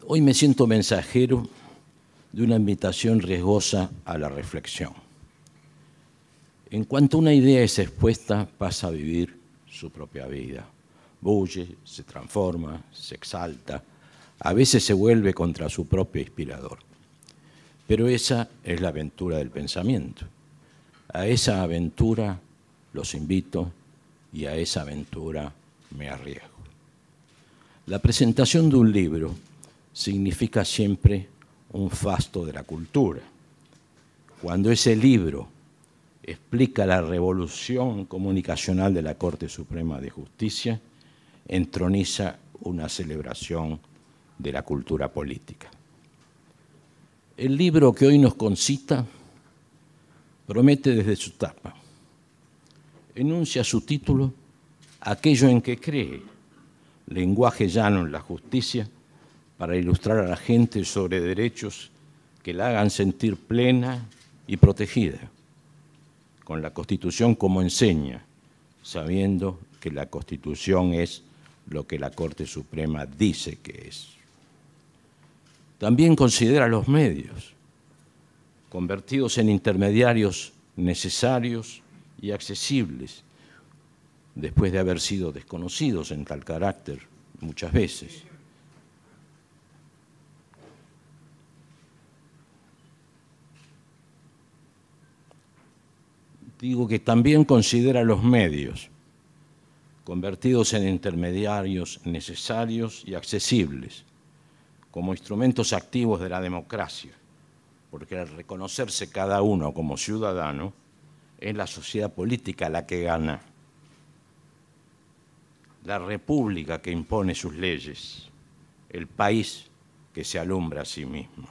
Hoy me siento mensajero de una invitación riesgosa a la reflexión. En cuanto una idea es expuesta, pasa a vivir su propia vida. Bulle, se transforma, se exalta, a veces se vuelve contra su propio inspirador. Pero esa es la aventura del pensamiento. A esa aventura los invito y a esa aventura me arriesgo. La presentación de un libro significa siempre un fasto de la cultura. Cuando ese libro explica la revolución comunicacional de la Corte Suprema de Justicia, entroniza una celebración de la cultura política. El libro que hoy nos concita promete desde su tapa. Enuncia su título aquello en que cree, lenguaje llano en la justicia, para ilustrar a la gente sobre derechos que la hagan sentir plena y protegida, con la Constitución como enseña, sabiendo que la Constitución es lo que la Corte Suprema dice que es. También considera los medios, convertidos en intermediarios necesarios y accesibles, después de haber sido desconocidos en tal carácter muchas veces. Digo que también considera los medios, convertidos en intermediarios necesarios y accesibles, como instrumentos activos de la democracia, porque al reconocerse cada uno como ciudadano, es la sociedad política la que gana, la república que impone sus leyes, el país que se alumbra a sí mismo.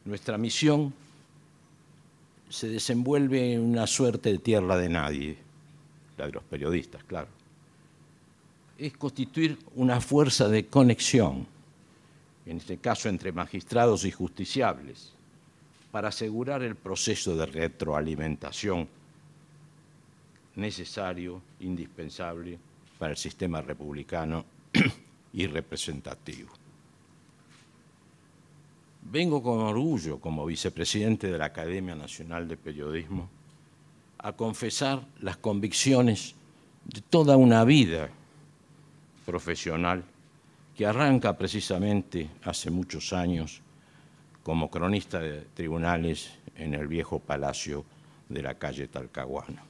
Nuestra misión se desenvuelve en una suerte de tierra de nadie, la de los periodistas, claro. Es constituir una fuerza de conexión, en este caso entre magistrados y justiciables, para asegurar el proceso de retroalimentación necesario, indispensable para el sistema republicano y representativo. Vengo con orgullo, como vicepresidente de la Academia Nacional de Periodismo, a confesar las convicciones de toda una vida profesional que arranca precisamente hace muchos años como cronista de tribunales en el viejo palacio de la calle Talcahuano.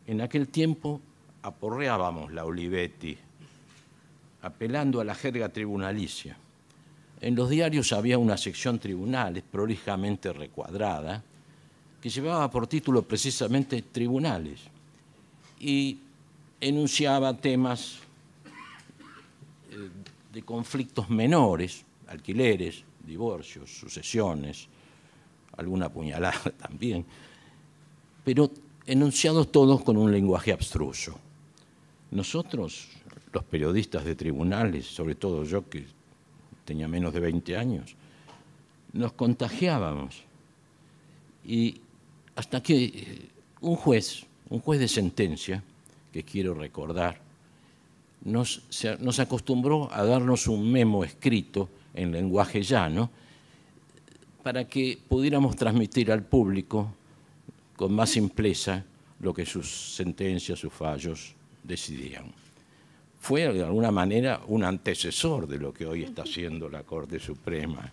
En aquel tiempo aporreábamos la Olivetti, apelando a la jerga tribunalicia. En los diarios había una sección tribunales prolijamente recuadrada que llevaba por título precisamente Tribunales y enunciaba temas de conflictos menores, alquileres, divorcios, sucesiones, alguna puñalada también, pero enunciados todos con un lenguaje abstruso. Nosotros, los periodistas de tribunales, sobre todo yo que tenía menos de 20 años, nos contagiábamos. Y hasta que un juez de sentencia, que quiero recordar, nos acostumbró a darnos un memo escrito en lenguaje llano para que pudiéramos transmitir al público con más simpleza lo que sus sentencias, sus fallos decidían. Fue de alguna manera un antecesor de lo que hoy está haciendo la Corte Suprema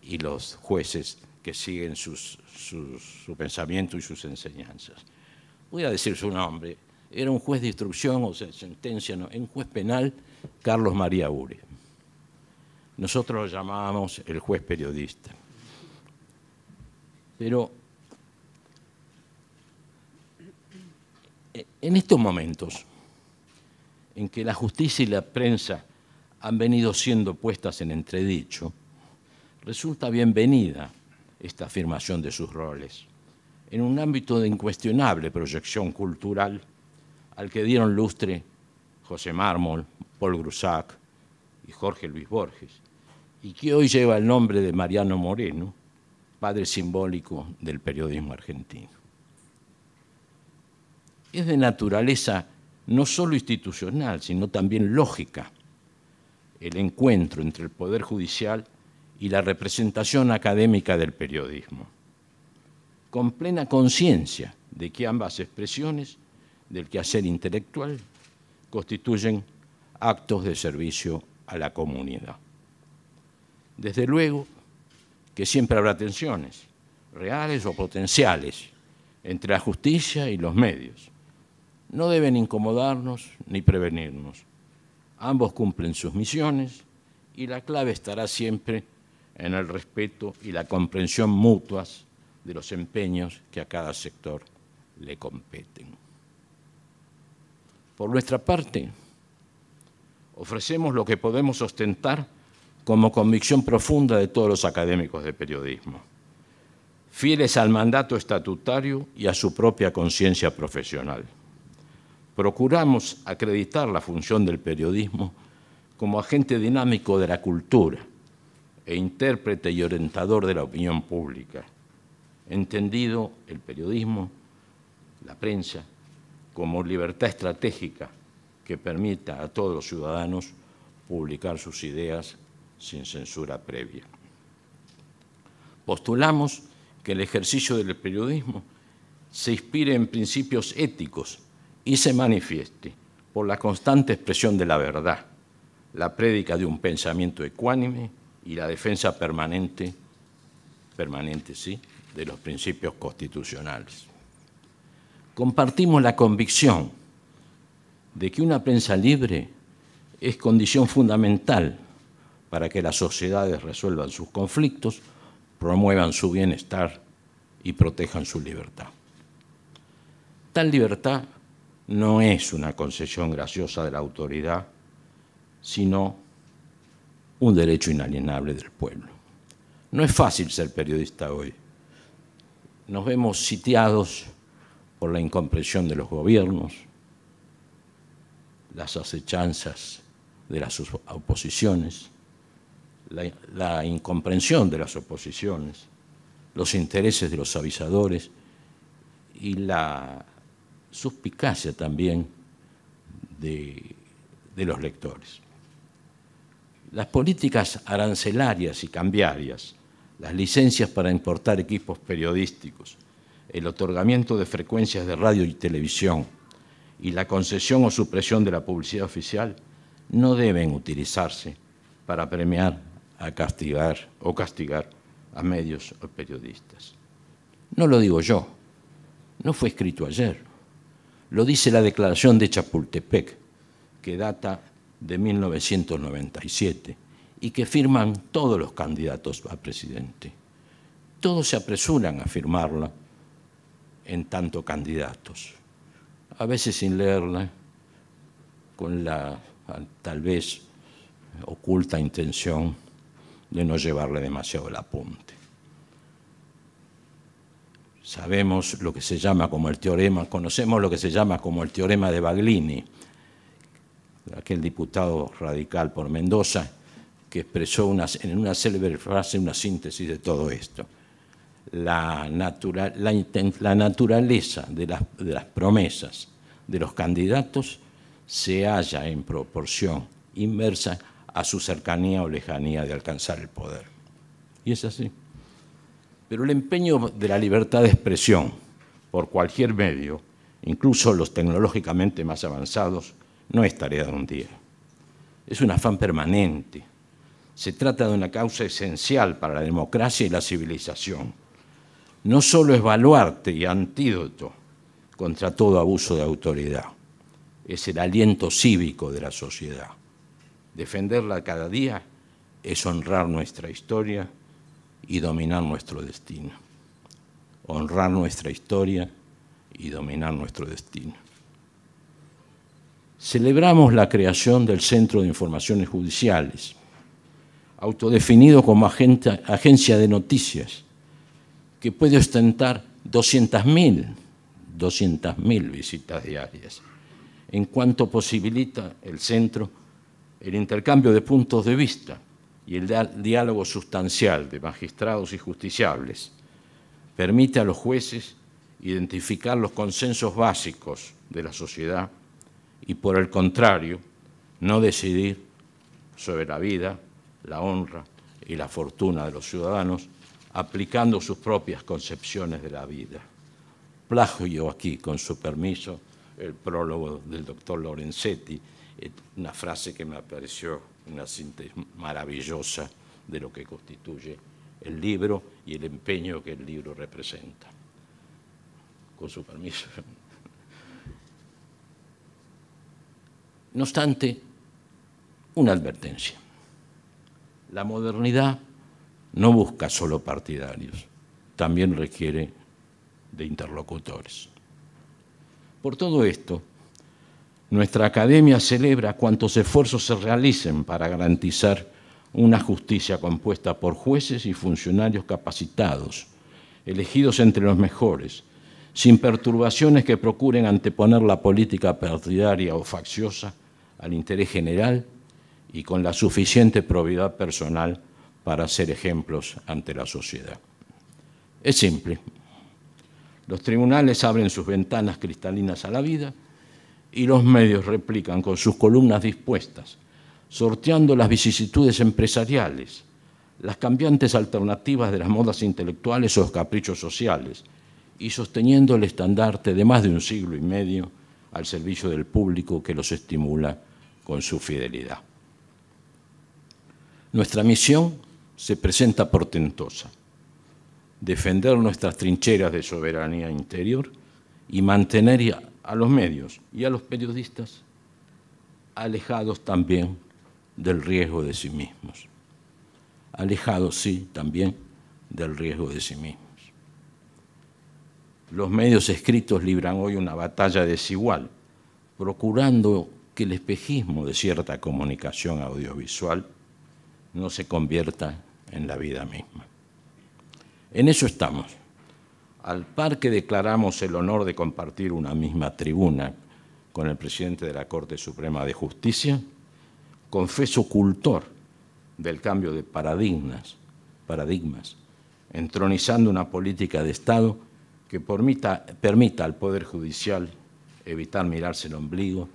y los jueces que siguen su pensamiento y sus enseñanzas. Voy a decir su nombre. Era un juez de instrucción, o sea, sentencia, no, un juez penal, Carlos María Ure. Nosotros lo llamábamos el juez periodista. Pero en estos momentos en que la justicia y la prensa han venido siendo puestas en entredicho, resulta bienvenida esta afirmación de sus roles en un ámbito de incuestionable proyección cultural al que dieron lustre José Mármol, Paul Grusac y Jorge Luis Borges, y que hoy lleva el nombre de Mariano Moreno, padre simbólico del periodismo argentino. Es de naturaleza no solo institucional, sino también lógica, el encuentro entre el Poder Judicial y la representación académica del periodismo, con plena conciencia de que ambas expresiones del quehacer intelectual constituyen actos de servicio a la comunidad. Desde luego que siempre habrá tensiones, reales o potenciales, entre la justicia y los medios. No deben incomodarnos ni prevenirnos. Ambos cumplen sus misiones y la clave estará siempre en el respeto y la comprensión mutuas de los empeños que a cada sector le competen. Por nuestra parte, ofrecemos lo que podemos ostentar como convicción profunda de todos los académicos de periodismo, fieles al mandato estatutario y a su propia conciencia profesional. Procuramos acreditar la función del periodismo como agente dinámico de la cultura e intérprete y orientador de la opinión pública, entendido el periodismo, la prensa, como libertad estratégica que permita a todos los ciudadanos publicar sus ideas sin censura previa. Postulamos que el ejercicio del periodismo se inspire en principios éticos y se manifieste por la constante expresión de la verdad, la prédica de un pensamiento ecuánime y la defensa permanente sí, de los principios constitucionales. Compartimos la convicción de que una prensa libre es condición fundamental para que las sociedades resuelvan sus conflictos, promuevan su bienestar y protejan su libertad. Tal libertad no es una concesión graciosa de la autoridad, sino un derecho inalienable del pueblo. No es fácil ser periodista hoy. Nos vemos sitiados por la incomprensión de los gobiernos, las acechanzas de las oposiciones, la incomprensión de las oposiciones, los intereses de los avisadores y la suspicacia también de los lectores. Las políticas arancelarias y cambiarias, las licencias para importar equipos periodísticos, el otorgamiento de frecuencias de radio y televisión y la concesión o supresión de la publicidad oficial no deben utilizarse para premiar, castigar a medios o periodistas. No lo digo yo, no fue escrito ayer, lo dice la Declaración de Chapultepec, que data de 1997 y que firman todos los candidatos a presidente. Todos se apresuran a firmarla en tanto candidatos, a veces sin leerla, con la tal vez oculta intención de no llevarle demasiado el apunte. Sabemos lo que se llama como el teorema, conocemos lo que se llama como el teorema de Baglini, aquel diputado radical por Mendoza que expresó en una célebre frase una síntesis de todo esto. La naturaleza de las promesas de los candidatos se halla en proporción inversa a su cercanía o lejanía de alcanzar el poder. Y es así. Pero el empeño de la libertad de expresión por cualquier medio, incluso los tecnológicamente más avanzados, no es tarea de un día. Es un afán permanente. Se trata de una causa esencial para la democracia y la civilización. No solo es baluarte y antídoto contra todo abuso de autoridad, es el aliento cívico de la sociedad. Defenderla cada día es honrar nuestra historia y dominar nuestro destino. Honrar nuestra historia y dominar nuestro destino. Celebramos la creación del Centro de Informaciones Judiciales, autodefinido como agencia de noticias, que puede ostentar 200.000 visitas diarias, en cuanto posibilita el centro el intercambio de puntos de vista y el diálogo sustancial de magistrados y justiciables. Permite a los jueces identificar los consensos básicos de la sociedad y, por el contrario, no decidir sobre la vida, la honra y la fortuna de los ciudadanos, aplicando sus propias concepciones de la vida. Plagio aquí, con su permiso, el prólogo del doctor Lorenzetti, una frase que me pareció una síntesis maravillosa de lo que constituye el libro y el empeño que el libro representa. Con su permiso. No obstante, una advertencia. La modernidad no busca solo partidarios, también requiere de interlocutores. Por todo esto, nuestra academia celebra cuantos esfuerzos se realicen para garantizar una justicia compuesta por jueces y funcionarios capacitados, elegidos entre los mejores, sin perturbaciones que procuren anteponer la política partidaria o facciosa al interés general y con la suficiente probidad personal para ser ejemplos ante la sociedad. Es simple. Los tribunales abren sus ventanas cristalinas a la vida y los medios replican con sus columnas dispuestas, sorteando las vicisitudes empresariales, las cambiantes alternativas de las modas intelectuales o los caprichos sociales, y sosteniendo el estandarte de más de un siglo y medio al servicio del público que los estimula con su fidelidad. Nuestra misión se presenta portentosa: defender nuestras trincheras de soberanía interior y mantener a los medios y a los periodistas alejados también del riesgo de sí mismos. Alejados, sí, también del riesgo de sí mismos. Los medios escritos libran hoy una batalla desigual, procurando que el espejismo de cierta comunicación audiovisual no se convierta en la vida misma. En eso estamos. Al par que declaramos el honor de compartir una misma tribuna con el presidente de la Corte Suprema de Justicia, confeso cultor del cambio de paradigmas, entronizando una política de Estado que permita al Poder Judicial evitar mirarse el ombligo,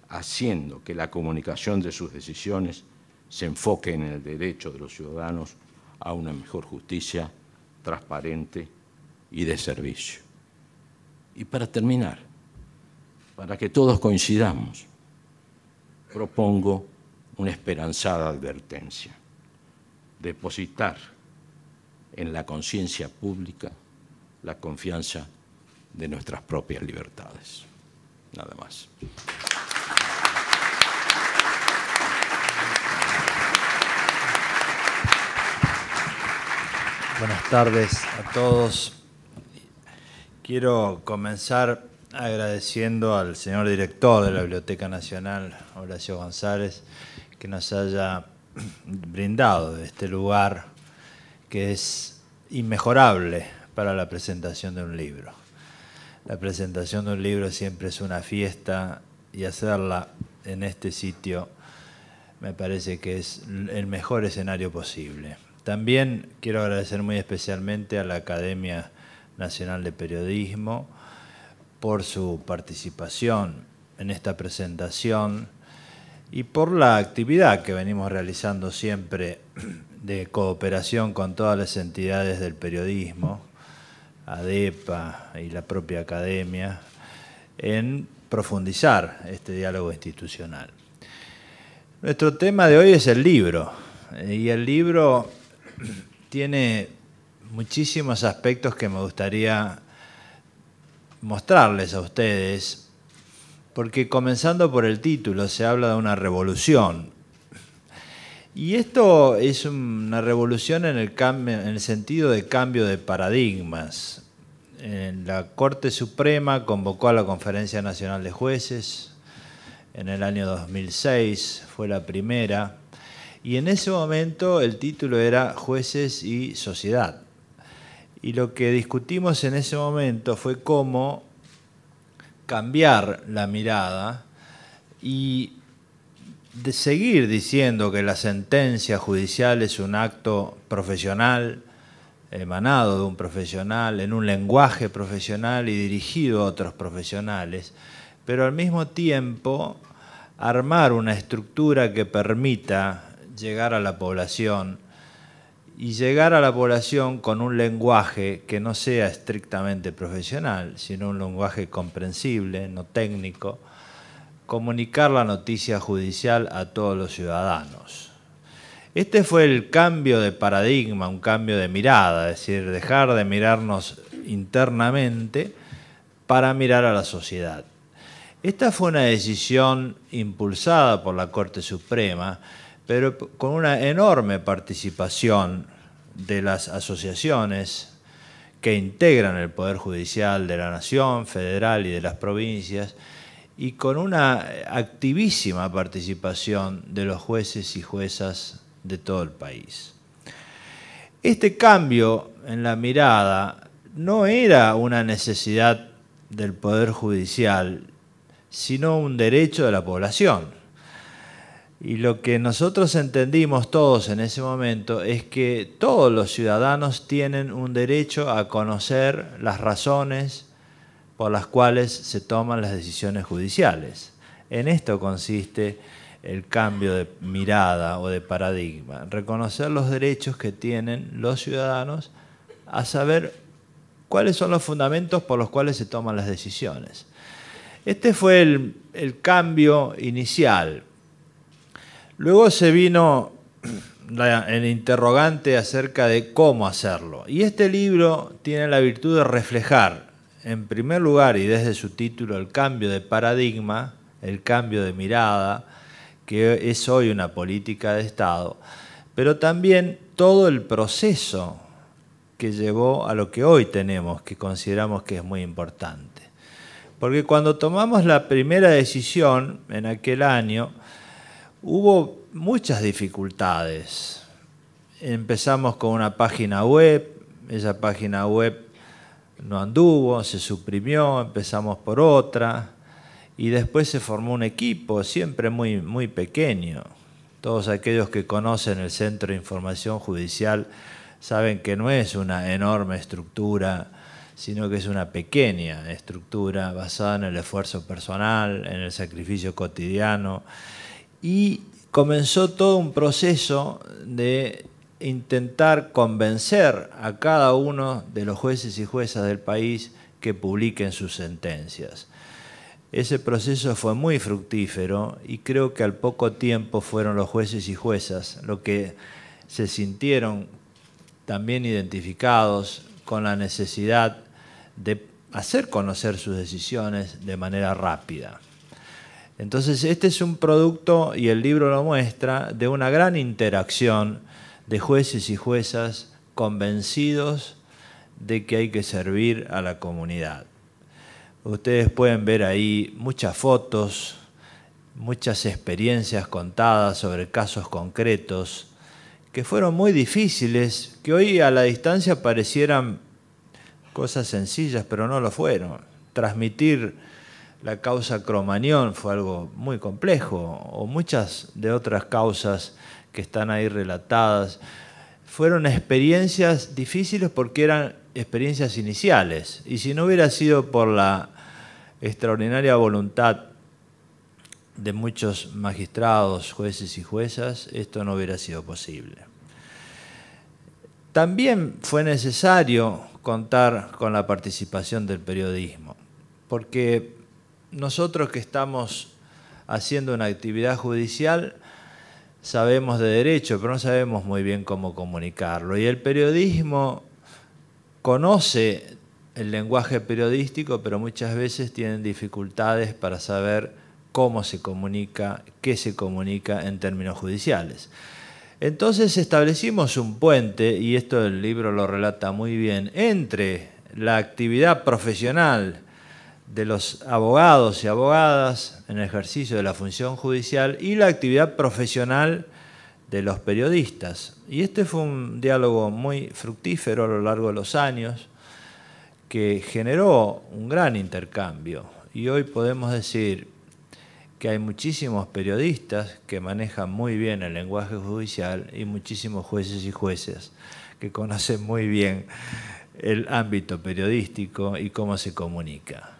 haciendo que la comunicación de sus decisiones se enfoque en el derecho de los ciudadanos a una mejor justicia transparente y de servicio. Y para terminar, para que todos coincidamos, propongo una esperanzada advertencia: depositar en la conciencia pública la confianza de nuestras propias libertades. Nada más. Buenas tardes a todos. Quiero comenzar agradeciendo al señor director de la Biblioteca Nacional, Horacio González, que nos haya brindado este lugar que es inmejorable para la presentación de un libro. La presentación de un libro siempre es una fiesta y hacerla en este sitio me parece que es el mejor escenario posible. También quiero agradecer muy especialmente a la Academia Nacional de Periodismo por su participación en esta presentación y por la actividad que venimos realizando siempre de cooperación con todas las entidades del periodismo, ADEPA y la propia Academia, en profundizar este diálogo institucional. Nuestro tema de hoy es el libro, y el libro tiene muchísimos aspectos que me gustaría mostrarles a ustedes, porque comenzando por el título se habla de una revolución. Y esto es una revolución en el sentido de cambio de paradigmas. La Corte Suprema convocó a la Conferencia Nacional de Jueces en el año 2006, fue la primera, y en ese momento el título era Jueces y Sociedad. Y lo que discutimos en ese momento fue cómo cambiar la mirada y de seguir diciendo que la sentencia judicial es un acto profesional, emanado de un profesional, en un lenguaje profesional y dirigido a otros profesionales, pero al mismo tiempo armar una estructura que permita llegar a la población y llegar a la población con un lenguaje que no sea estrictamente profesional, sino un lenguaje comprensible, no técnico, comunicar la noticia judicial a todos los ciudadanos. Este fue el cambio de paradigma, un cambio de mirada, es decir, dejar de mirarnos internamente para mirar a la sociedad. Esta fue una decisión impulsada por la Corte Suprema, pero con una enorme participación de las asociaciones que integran el Poder Judicial de la Nación, federal y de las provincias, y con una activísima participación de los jueces y juezas de todo el país. Este cambio en la mirada no era una necesidad del Poder Judicial, sino un derecho de la población. Y lo que nosotros entendimos todos en ese momento es que todos los ciudadanos tienen un derecho a conocer las razones por las cuales se toman las decisiones judiciales. En esto consiste el cambio de mirada o de paradigma, reconocer los derechos que tienen los ciudadanos a saber cuáles son los fundamentos por los cuales se toman las decisiones. Este fue el cambio inicial. Luego se vino el interrogante acerca de cómo hacerlo. Y este libro tiene la virtud de reflejar, en primer lugar, y desde su título, el cambio de paradigma, el cambio de mirada, que es hoy una política de Estado, pero también todo el proceso que llevó a lo que hoy tenemos, que consideramos que es muy importante. Porque cuando tomamos la primera decisión en aquel año, hubo muchas dificultades. Empezamos con una página web, esa página web no anduvo, se suprimió, empezamos por otra, y después se formó un equipo, siempre muy, muy pequeño. Todos aquellos que conocen el Centro de Información Judicial saben que no es una enorme estructura, sino que es una pequeña estructura basada en el esfuerzo personal, en el sacrificio cotidiano. Y comenzó todo un proceso de intentar convencer a cada uno de los jueces y juezas del país que publiquen sus sentencias. Ese proceso fue muy fructífero y creo que al poco tiempo fueron los jueces y juezas los que se sintieron también identificados con la necesidad de hacer conocer sus decisiones de manera rápida. Entonces, este es un producto, y el libro lo muestra, de una gran interacción de jueces y juezas convencidos de que hay que servir a la comunidad. Ustedes pueden ver ahí muchas fotos, muchas experiencias contadas sobre casos concretos que fueron muy difíciles, que hoy a la distancia parecieran cosas sencillas, pero no lo fueron. Transmitir la causa Cromañón fue algo muy complejo, o muchas de otras causas que están ahí relatadas. Fueron experiencias difíciles porque eran experiencias iniciales, y si no hubiera sido por la extraordinaria voluntad de muchos magistrados, jueces y juezas, esto no hubiera sido posible. También fue necesario contar con la participación del periodismo, porque nosotros que estamos haciendo una actividad judicial sabemos de derecho, pero no sabemos muy bien cómo comunicarlo. Y el periodismo conoce el lenguaje periodístico, pero muchas veces tienen dificultades para saber cómo se comunica, qué se comunica en términos judiciales. Entonces establecimos un puente, y esto el libro lo relata muy bien, entre la actividad profesional de los abogados y abogadas en el ejercicio de la función judicial y la actividad profesional de los periodistas. Y este fue un diálogo muy fructífero a lo largo de los años, que generó un gran intercambio. Y hoy podemos decir que hay muchísimos periodistas que manejan muy bien el lenguaje judicial y muchísimos jueces y juezas que conocen muy bien el ámbito periodístico y cómo se comunica.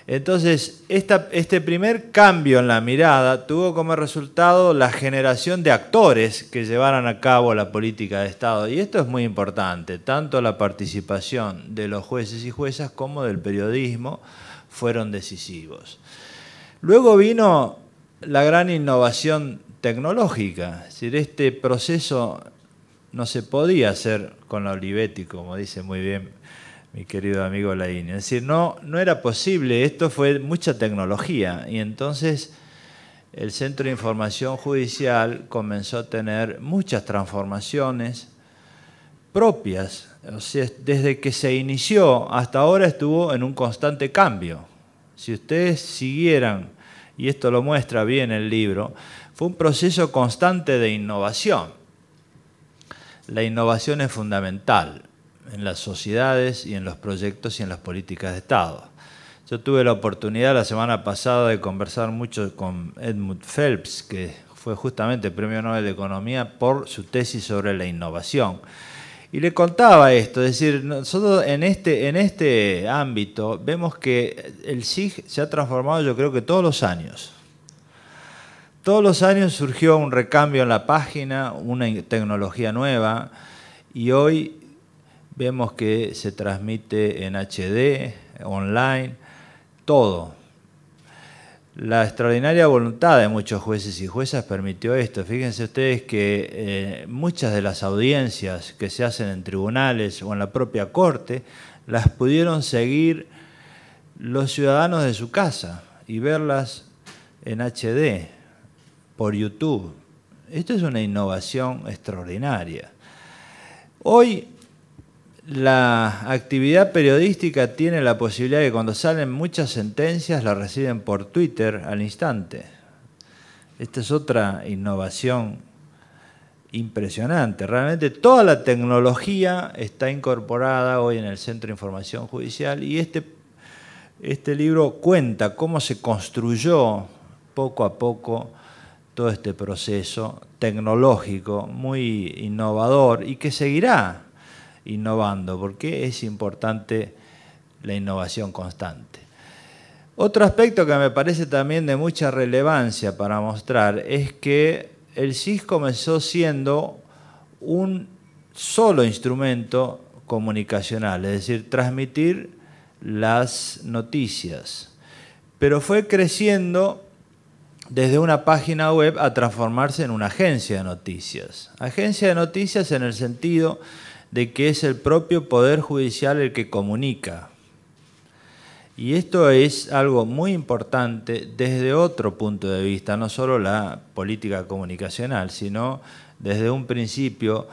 Entonces, este primer cambio en la mirada tuvo como resultado la generación de actores que llevaran a cabo la política de Estado. Y esto es muy importante, tanto la participación de los jueces y juezas como del periodismo fueron decisivos. Luego vino la gran innovación tecnológica, es decir, este proceso no se podía hacer con la Olivetti, como dice muy bien mi querido amigo Laín. Es decir, no era posible, esto fue mucha tecnología. Y entonces el Centro de Información Judicial comenzó a tener muchas transformaciones propias. O sea, desde que se inició hasta ahora estuvo en un constante cambio. Si ustedes siguieran, y esto lo muestra bien el libro, fue un proceso constante de innovación. La innovación es fundamental en las sociedades y en los proyectos y en las políticas de Estado. Yo tuve la oportunidad la semana pasada de conversar mucho con Edmund Phelps, que fue justamente Premio Nobel de Economía por su tesis sobre la innovación. Y le contaba esto, es decir, nosotros en este ámbito vemos que el SIG se ha transformado, yo creo que todos los años. Todos los años surgió un recambio en la página, una tecnología nueva, y hoy vemos que se transmite en HD, online, todo. La extraordinaria voluntad de muchos jueces y juezas permitió esto. Fíjense ustedes que muchas de las audiencias que se hacen en tribunales o en la propia corte las pudieron seguir los ciudadanos de su casa y verlas en HD por YouTube. Esto es una innovación extraordinaria. Hoy la actividad periodística tiene la posibilidad de que cuando salen muchas sentencias las reciben por Twitter al instante. Esta es otra innovación impresionante. Realmente toda la tecnología está incorporada hoy en el Centro de Información Judicial y este libro cuenta cómo se construyó poco a poco todo este proceso tecnológico muy innovador y que seguirá innovando, porque es importante la innovación constante. Otro aspecto que me parece también de mucha relevancia para mostrar es que el SIG comenzó siendo un solo instrumento comunicacional, es decir, transmitir las noticias, pero fue creciendo desde una página web a transformarse en una agencia de noticias. Agencia de noticias en el sentido de que es el propio Poder Judicial el que comunica. Y esto es algo muy importante desde otro punto de vista, no solo la política comunicacional, sino desde un principio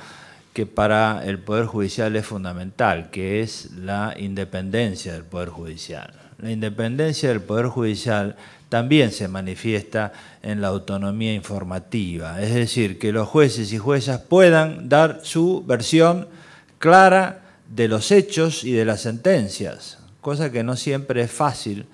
que para el Poder Judicial es fundamental, que es la independencia del Poder Judicial. La independencia del Poder Judicial también se manifiesta en la autonomía informativa, es decir, que los jueces y juezas puedan dar su versión clara de los hechos y de las sentencias, cosa que no siempre es fácil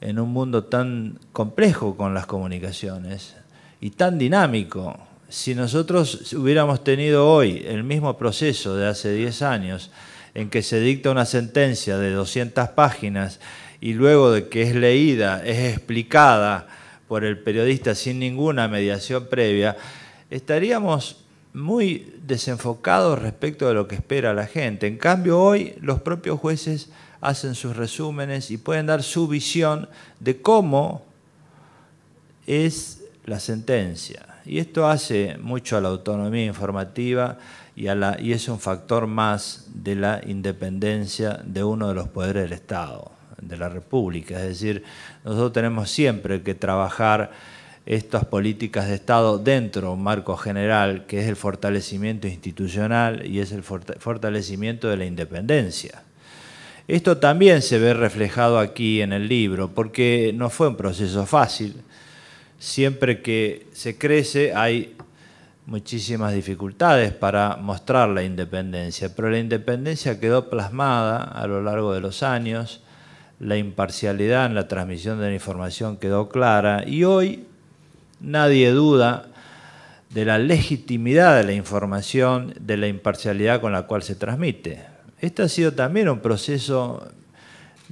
en un mundo tan complejo con las comunicaciones y tan dinámico. Si nosotros hubiéramos tenido hoy el mismo proceso de hace 10 años en que se dicta una sentencia de 200 páginas y luego de que es leída, es explicada por el periodista sin ninguna mediación previa, estaríamos muy desenfocados respecto de lo que espera la gente. En cambio, hoy los propios jueces hacen sus resúmenes y pueden dar su visión de cómo es la sentencia. Y esto hace mucho a la autonomía informativa y es un factor más de la independencia de uno de los poderes del Estado, de la República. Es decir, nosotros tenemos siempre que trabajar estas políticas de Estado dentro de un marco general que es el fortalecimiento institucional y es el fortalecimiento de la independencia. Esto también se ve reflejado aquí en el libro, porque no fue un proceso fácil. Siempre que se crece hay muchísimas dificultades para mostrar la independencia, pero la independencia quedó plasmada a lo largo de los años, la imparcialidad en la transmisión de la información quedó clara y hoy nadie duda de la legitimidad de la información, de la imparcialidad con la cual se transmite. Este ha sido también un proceso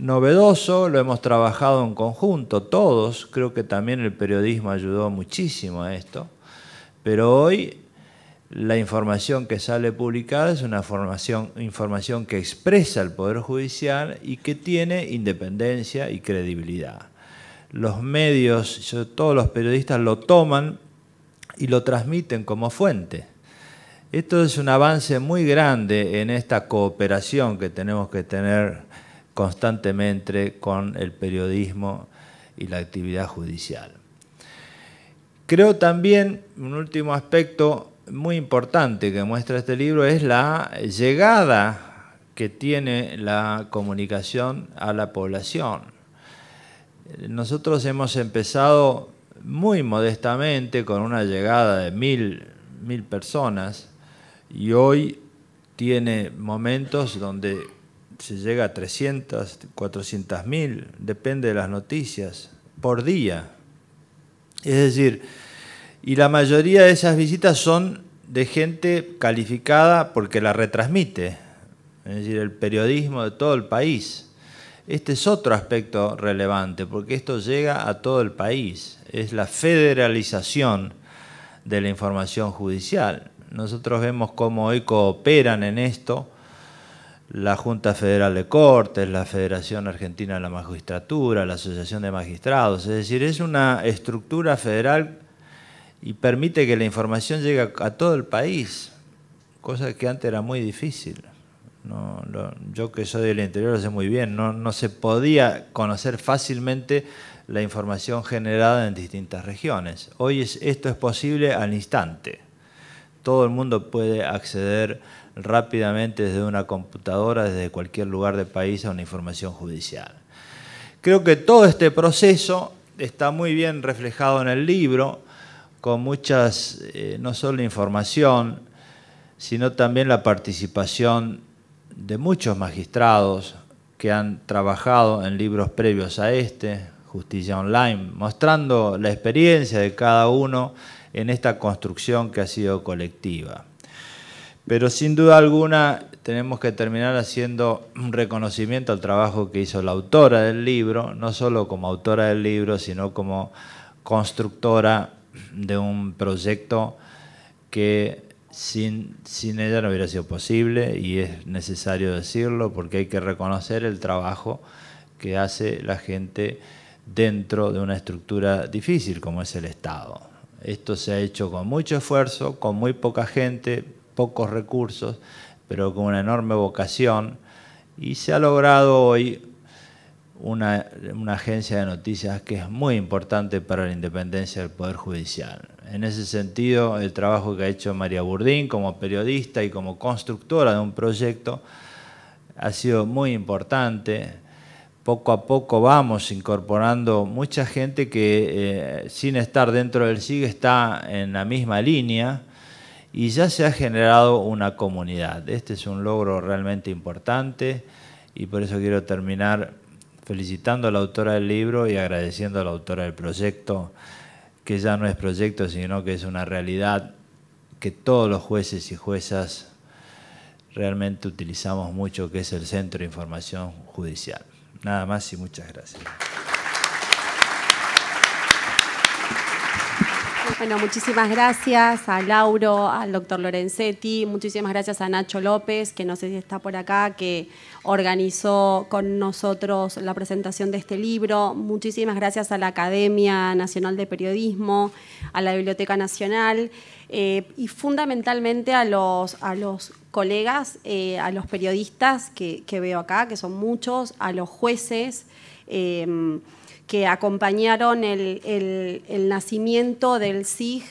novedoso, lo hemos trabajado en conjunto todos, creo que también el periodismo ayudó muchísimo a esto, pero hoy la información que sale publicada es una información que expresa el Poder Judicial y que tiene independencia y credibilidad. Los medios, todos los periodistas lo toman y lo transmiten como fuente. Esto es un avance muy grande en esta cooperación que tenemos que tener constantemente con el periodismo y la actividad judicial. Creo también, un último aspecto muy importante que muestra este libro es la llegada que tiene la comunicación a la población. Nosotros hemos empezado muy modestamente con una llegada de 1000 personas y hoy tiene momentos donde se llega a 300, 400.000, depende de las noticias, por día. Es decir, y la mayoría de esas visitas son de gente calificada porque la retransmite, es decir, el periodismo de todo el país. Este es otro aspecto relevante, porque esto llega a todo el país. Es la federalización de la información judicial. Nosotros vemos cómo hoy cooperan en esto la Junta Federal de Cortes, la Federación Argentina de la Magistratura, la Asociación de Magistrados. Es decir, es una estructura federal y permite que la información llegue a todo el país, cosa que antes era muy difícil. Yo que soy del interior lo sé muy bien, no se podía conocer fácilmente la información generada en distintas regiones. Hoy esto es posible al instante. Todo el mundo puede acceder rápidamente desde una computadora, desde cualquier lugar del país, a una información judicial. Creo que todo este proceso está muy bien reflejado en el libro, con muchas, no solo información, sino también la participación de muchos magistrados que han trabajado en libros previos a este, Justicia Online, mostrando la experiencia de cada uno en esta construcción que ha sido colectiva. Pero sin duda alguna tenemos que terminar haciendo un reconocimiento al trabajo que hizo la autora del libro, no solo como autora del libro, sino como constructora de un proyecto que sin ella no hubiera sido posible, y es necesario decirlo porque hay que reconocer el trabajo que hace la gente dentro de una estructura difícil como es el Estado. Esto se ha hecho con mucho esfuerzo, con muy poca gente, pocos recursos, pero con una enorme vocación, y se ha logrado hoy una agencia de noticias que es muy importante para la independencia del Poder Judicial. En ese sentido, el trabajo que ha hecho María Burdín como periodista y como constructora de un proyecto ha sido muy importante. Poco a poco vamos incorporando mucha gente que sin estar dentro del SIG está en la misma línea y ya se ha generado una comunidad. Este es un logro realmente importante y por eso quiero terminar felicitando a la autora del libro y agradeciendo a la autora del proyecto, que ya no es proyecto, sino que es una realidad que todos los jueces y juezas realmente utilizamos mucho, que es el Centro de Información Judicial. Nada más y muchas gracias. Bueno, muchísimas gracias a Lauro, al doctor Lorenzetti, muchísimas gracias a Nacho López, que no sé si está por acá, que organizó con nosotros la presentación de este libro. Muchísimas gracias a la Academia Nacional de Periodismo, a la Biblioteca Nacional y fundamentalmente a los colegas, a los periodistas que veo acá, que son muchos, a los jueces, que acompañaron el nacimiento del SIG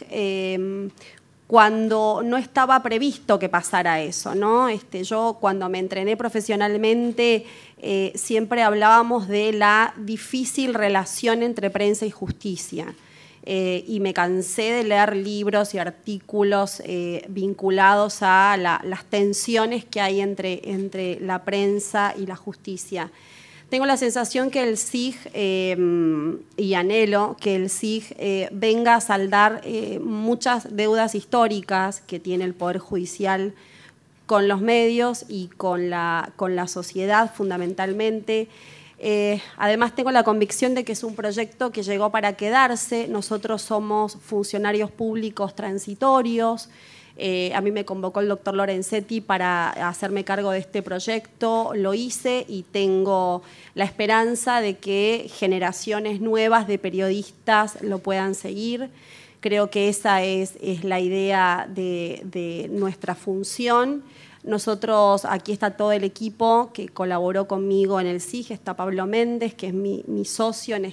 cuando no estaba previsto que pasara eso, ¿no? Yo cuando me entrené profesionalmente siempre hablábamos de la difícil relación entre prensa y justicia. Y me cansé de leer libros y artículos vinculados a las tensiones que hay entre la prensa y la justicia. Tengo la sensación que el SIG, y anhelo que el SIG venga a saldar muchas deudas históricas que tiene el Poder Judicial con los medios y con la sociedad fundamentalmente. Además, tengo la convicción de que es un proyecto que llegó para quedarse. Nosotros somos funcionarios públicos transitorios. A mí me convocó el doctor Lorenzetti para hacerme cargo de este proyecto. Lo hice y tengo la esperanza de que generaciones nuevas de periodistas lo puedan seguir. Creo que esa es la idea de nuestra función. Nosotros, aquí está todo el equipo que colaboró conmigo en el SIG, está Pablo Méndez, que es mi socio en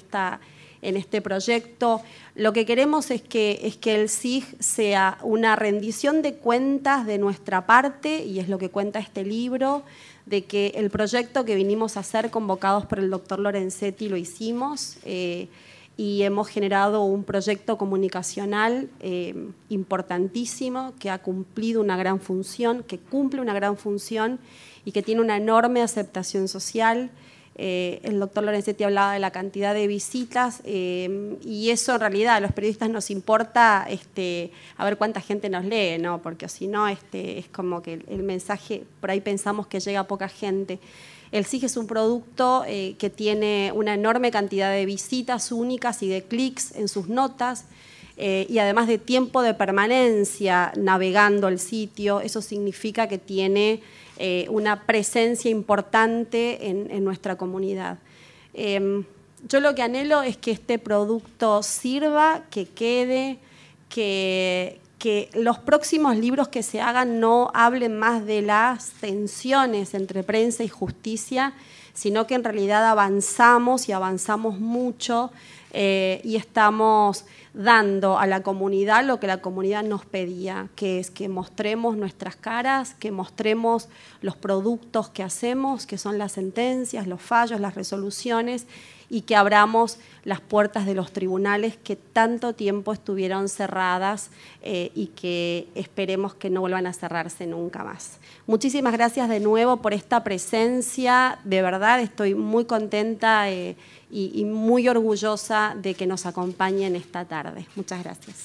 este proyecto. Lo que queremos es que el SIG sea una rendición de cuentas de nuestra parte, y es lo que cuenta este libro, de que el proyecto que vinimos a hacer convocados por el doctor Lorenzetti lo hicimos, y hemos generado un proyecto comunicacional importantísimo que ha cumplido una gran función, que cumple una gran función y que tiene una enorme aceptación social. El doctor Lorenzetti hablaba de la cantidad de visitas y eso en realidad a los periodistas nos importa a ver cuánta gente nos lee, ¿no? Porque si no es como que el mensaje, por ahí pensamos que llega a poca gente. El SIG es un producto que tiene una enorme cantidad de visitas únicas y de clics en sus notas y además de tiempo de permanencia navegando el sitio. Eso significa que tiene una presencia importante en nuestra comunidad. Yo lo que anhelo es que este producto sirva, que quede, que los próximos libros que se hagan no hablen más de las tensiones entre prensa y justicia, sino que en realidad avanzamos y avanzamos mucho y estamos dando a la comunidad lo que la comunidad nos pedía, que es que mostremos nuestras caras, que mostremos los productos que hacemos, que son las sentencias, los fallos, las resoluciones, y que abramos las puertas de los tribunales que tanto tiempo estuvieron cerradas y que esperemos que no vuelvan a cerrarse nunca más. Muchísimas gracias de nuevo por esta presencia. De verdad estoy muy contenta y muy orgullosa de que nos acompañen esta tarde. Muchas gracias.